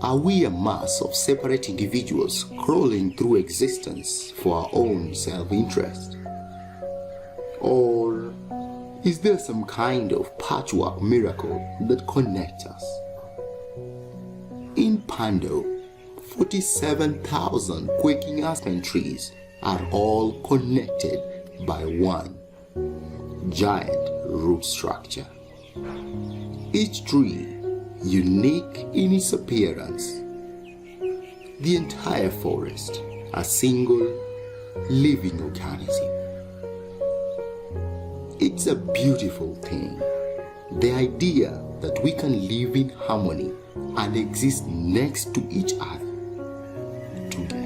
Are we a mass of separate individuals crawling through existence for our own self-interest? Or is there some kind of patchwork miracle that connects us? In Pando, 47,000 quaking aspen trees are all connected by one giant root structure. Each tree unique in its appearance. The entire forest a single living organism. It's a beautiful thing. The idea that we can live in harmony and exist next to each other together.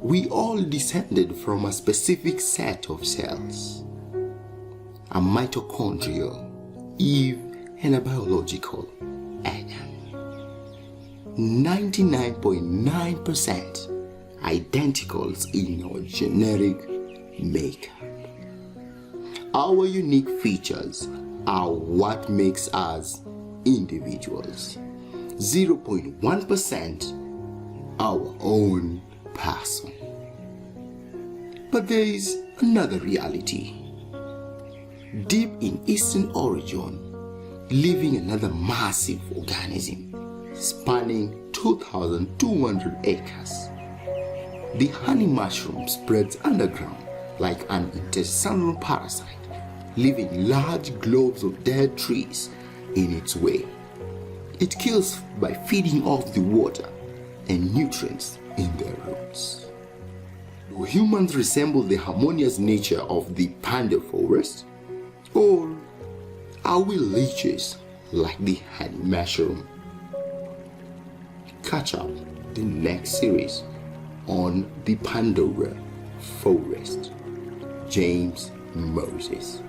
We all descended from a specific set of cells, a mitochondrial, Eve, and a biological, Adam. 99.9% identicals in our genetic makeup. Our unique features are what makes us individuals. 0.1% our own person. But there is another reality. Deep in Eastern Oregon, living another massive organism spanning 2,200 acres. The honey mushroom spreads underground like an intestinal parasite, leaving large globes of dead trees in its way. It kills by feeding off the water and nutrients in their roots. Do humans resemble the harmonious nature of the panda forest? Or are we leeches like the honey mushroom? Catch up the next series on the Pandora Forest. James Moses.